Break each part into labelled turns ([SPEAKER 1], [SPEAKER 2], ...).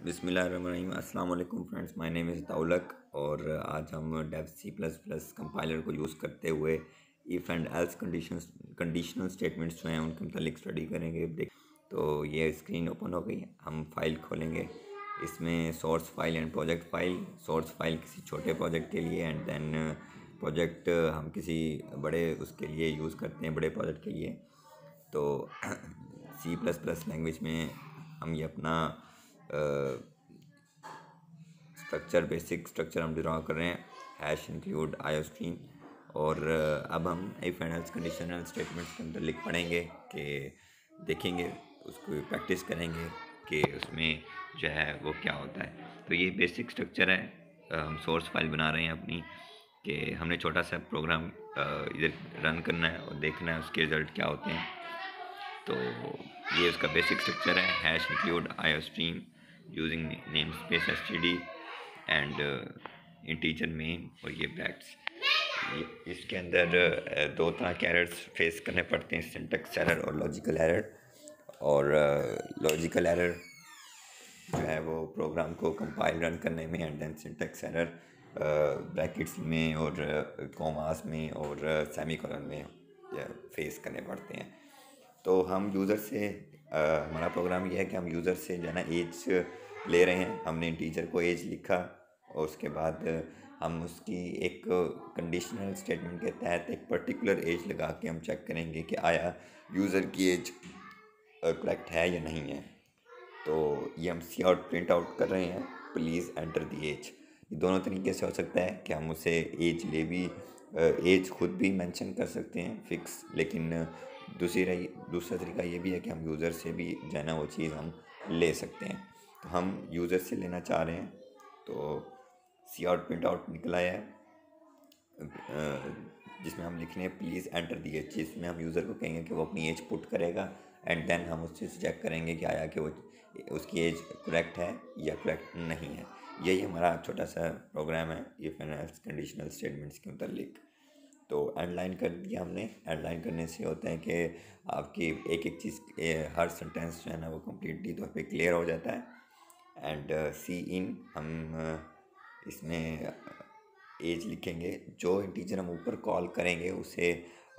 [SPEAKER 1] बिस्मिल्लाहिर्रहमानिर्रहीम। अस्सलाम वालेकुम friends, my name is Taulak और आज हम Dev C plus plus compiler को यूज़ करते हुए if and else conditional statements जो हैं उनके मतलब स्टडी करेंगे। तो ये स्क्रीन ओपन हो गई, हम फाइल खोलेंगे। इसमें source file and project file. Source file किसी छोटे प्रोजेक्ट के लिए एंड देन प्रोजेक्ट हम किसी बड़े उसके लिए यूज़ करते हैं, बड़े प्रोजेक्ट के लिए। तो सी प्लस प्लस लैंग्वेज में हम ये अपना स्ट्रक्चर, बेसिक स्ट्रक्चर हम ड्रा कर रहे हैं, हैश इंक्लूड आयो स्ट्रीम। और अब हम if and else conditional statements के अंदर लिख पढ़ेंगे कि देखेंगे, उसको प्रैक्टिस करेंगे कि उसमें जो है वो क्या होता है। तो ये बेसिक स्ट्रक्चर है। हम सोर्स फाइल बना रहे हैं अपनी, कि हमने छोटा सा प्रोग्राम इधर रन करना है और देखना है उसके रिज़ल्ट क्या होते हैं। तो ये उसका बेसिक स्ट्रक्चर है, हैश इंक्लूड आयो stream using name space STD and integer main और ये ब्रैकेट्स। इसके अंदर दो तरह के एरर्स फेस करने पड़ते हैं, सिंटैक्स एरर और लॉजिकल एरर। और लॉजिकल एरर जो है वो प्रोग्राम को कंपाइल रन करने में, and then syntax error brackets में और कॉमास में और सेमीकोलन में फेस करने पड़ते हैं। तो हम यूज़र से हमारा प्रोग्राम ये है कि हम यूज़र से जो है ना एज ले रहे हैं। हमने इंटीजर को एज लिखा और उसके बाद हम उसकी एक कंडीशनल स्टेटमेंट के तहत एक पर्टिकुलर एज लगा के हम चेक करेंगे कि आया यूज़र की एज करेक्ट है या नहीं है। तो ये हम सी आउट प्रिंट आउट कर रहे हैं, प्लीज़ एंटर दी एज। ये दोनों तरीके से हो सकता है कि हम उसे एज ले भी एज खुद भी मेंशन कर सकते हैं फिक्स, लेकिन दूसरा तरीका ये भी है कि हम यूज़र से भी जो है ना वो चीज़ हम ले सकते हैं। तो हम यूज़र से लेना चाह रहे हैं, तो सी आउट प्रिंट आउट निकल आया है, जिसमें हम लिख रहे हैं प्लीज़ एंटर दी एज। जिसमें हम यूज़र को कहेंगे कि वो अपनी एज पुट करेगा एंड देन हम उससे चेक करेंगे कि आया कि वो उसकी एज करेक्ट है या करेक्ट नहीं है। यही हमारा छोटा सा प्रोग्राम है if and else conditional statements के मुतालिक। तो एंडलाइन कर दिया हमने। एंडलाइन करने से होता है कि आपकी एक एक चीज़ हर सेंटेंस जो है ना वो कम्प्लीटली तौर पे क्लियर हो जाता है। एंड सी इन हम इसमें एज लिखेंगे। जो इंटीजर हम ऊपर कॉल करेंगे उसे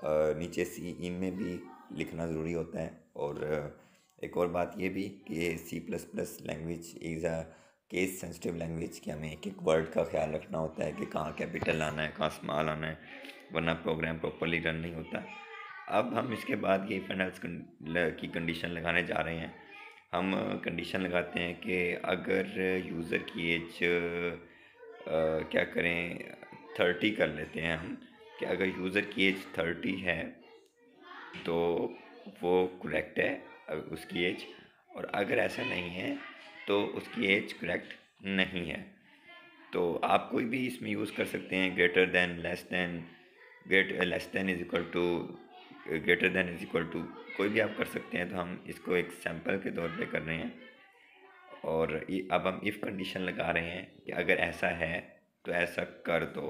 [SPEAKER 1] नीचे सी इन में भी लिखना ज़रूरी होता है। और एक और बात ये भी कि C plus plus language is a case sensitive language, कि हमें एक एक वर्ड का ख्याल रखना होता है कि कहाँ कैपिटल आना है, कहाँ स्मॉल आना है, वरना प्रोग्राम प्रॉपरली रन नहीं होता। अब हम इसके बाद ये इफ एंड एल्स की कंडीशन लगाने जा रहे हैं। हम कंडीशन लगाते हैं कि अगर यूज़र की एज क्या करें, 30 कर लेते हैं हम, कि अगर यूज़र की एज 30 है तो वो करेक्ट है उसकी एज, और अगर ऐसा नहीं है तो उसकी एज करेक्ट नहीं है। तो आप कोई भी इसमें यूज़ कर सकते हैं, greater than, less than, less than is equal to, greater than is equal to, कोई भी आप कर सकते हैं। तो हम इसको एक सैम्पल के तौर पे कर रहे हैं। और अब हम इफ़ कंडीशन लगा रहे हैं कि अगर ऐसा है तो ऐसा कर दो।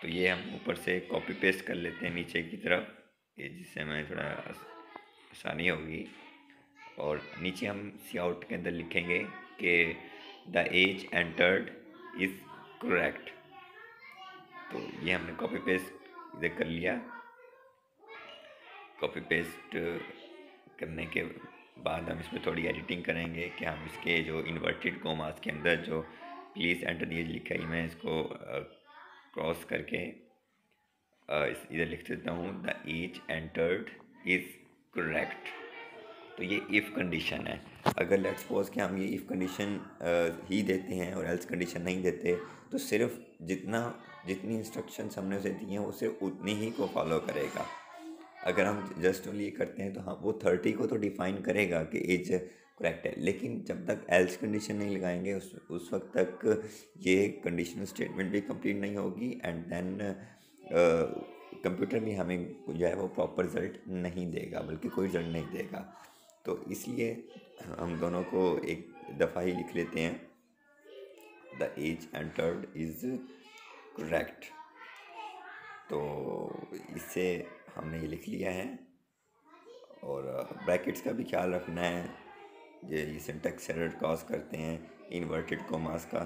[SPEAKER 1] तो ये हम ऊपर से कॉपी पेस्ट कर लेते हैं नीचे की तरफ, ये जिससे हमें थोड़ा आसानी होगी। और नीचे हम सी आउट के अंदर लिखेंगे कि the age entered is correct. तो ये हमने कॉपी पेस्ट इधर कर लिया। कॉपी पेस्ट करने के बाद हम इसमें थोड़ी एडिटिंग करेंगे कि हम इसके जो इन्वर्टेड कोमास के अंदर जो प्लीज़ एंटर दी एज लिखा है, मैं इसको क्रॉस करके इधर लिख देता हूँ, the age entered is correct. तो ये इफ़ कंडीशन है। अगर लेट्स सपोज कि हम ये इफ़ कंडीशन ही देते हैं और एल्स कंडीशन नहीं देते, तो सिर्फ जितनी इंस्ट्रक्शंस हमने उसे दी हैं वो सिर्फ उतनी ही को फॉलो करेगा। अगर हम जस्ट ओनली ये करते हैं तो हाँ वो 30 को तो डिफ़ाइन करेगा कि एज करेक्ट है, लेकिन जब तक एल्स कंडीशन नहीं लगाएंगे उस वक्त तक ये कंडीशनल स्टेटमेंट भी कंप्लीट नहीं होगी एंड देन कंप्यूटर भी हमें जो है वो प्रॉपर रिज़ल्ट नहीं देगा, बल्कि कोई रिज़ल्ट नहीं देगा। तो इसलिए हम दोनों को एक दफ़ा ही लिख लेते हैं, the age entered is correct. तो इससे हमने ये लिख लिया है। और ब्रैकेट्स का भी ख्याल रखना है ये सिंटैक्स एरर कॉज करते हैं इन्वर्टेड कोमास का।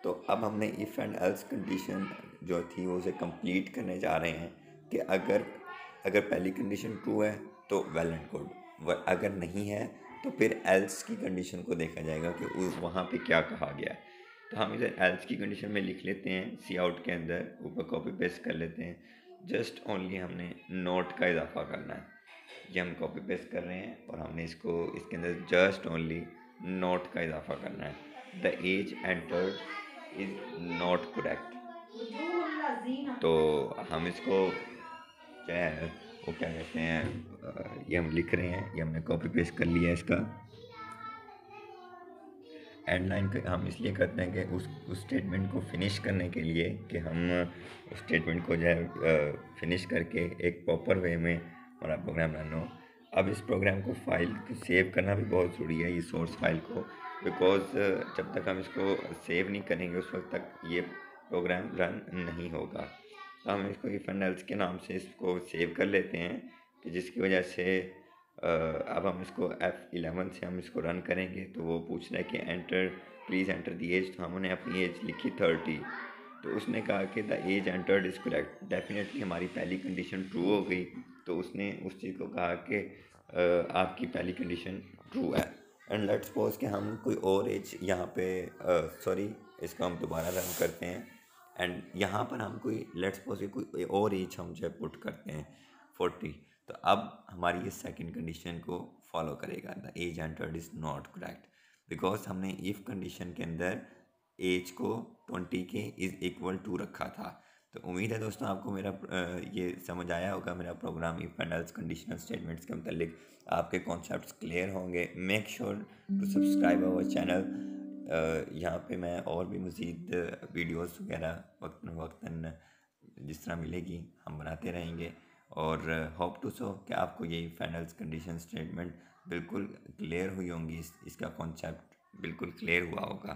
[SPEAKER 1] तो अब हमने इफ़ एंड एल्स कंडीशन जो थी वो उसे कंप्लीट करने जा रहे हैं कि अगर अगर पहली कंडीशन ट्रू है तो वेल एंड गुड, अगर नहीं है तो फिर एल्स की कंडीशन को देखा जाएगा कि उस वहाँ पे क्या कहा गया है। तो हम इधर एल्स की कंडीशन में लिख लेते हैं, सी आउट के अंदर ऊपर कॉपी पेस्ट कर लेते हैं। जस्ट ओनली हमने नोट का इजाफा करना है, ये हम कॉपी पेस्ट कर रहे हैं और हमने इसको इसके अंदर जस्ट ओनली नोट का इजाफा करना है। The age entered is not correct. तो हम इसको जो है वो क्या कहते हैं, ये हम लिख रहे हैं, ये हमने कॉपी पेस्ट कर लिया है इसका। एंड लाइन हम इसलिए करते हैं कि उस स्टेटमेंट को फिनिश करने के लिए कि हम उस स्टेटमेंट को जो है फिनिश करके एक प्रॉपर वे में हमारा प्रोग्राम रन हो। अब इस प्रोग्राम को फाइल सेव करना भी बहुत ज़रूरी है, ये सोर्स फाइल को, बिकॉज जब तक हम इसको सेव नहीं करेंगे उस वक्त तक ये प्रोग्राम रन नहीं होगा। तो हम इसको इफ एंड एल्स के नाम से इसको सेव कर लेते हैं कि जिसकी वजह से अब हम इसको F11 से हम इसको रन करेंगे तो वो पूछ रहा है कि enter please enter the age. तो हमने अपनी एज लिखी 30, तो उसने कहा कि the age entered is correct. Definitely हमारी पहली कंडीशन ट्रू हो गई, तो उसने उस चीज़ को कहा कि आपकी पहली कंडीशन ट्रू है। एंड लेट्स सपोज कि हम कोई और एज यहाँ पे सॉरी इसको हम दोबारा रन करते हैं एंड यहाँ पर हम कोई लेट्स सपोज कोई और एज हम जो है पुट करते हैं 40। तो अब हमारी ये सेकंड कंडीशन को फॉलो करेगा, the age entered is not correct, because हमने इफ़ कंडीशन के अंदर एज को 20 के इज़ इक्वल टू रखा था। तो उम्मीद है दोस्तों आपको मेरा ये समझ आया होगा, मेरा program if and else conditional statements के मतलब आपके कॉन्सेप्ट्स क्लियर होंगे। Make sure to subscribe our channel. यहाँ पे मैं और भी मज़ीद वीडियोस वगैरह वक्तन जिस तरह मिलेगी हम बनाते रहेंगे और होप टू सो कि आपको ये फाइनल्स कंडीशन स्टेटमेंट बिल्कुल क्लियर हुई होंगी, इसका कॉन्सेप्ट बिल्कुल क्लियर हुआ होगा।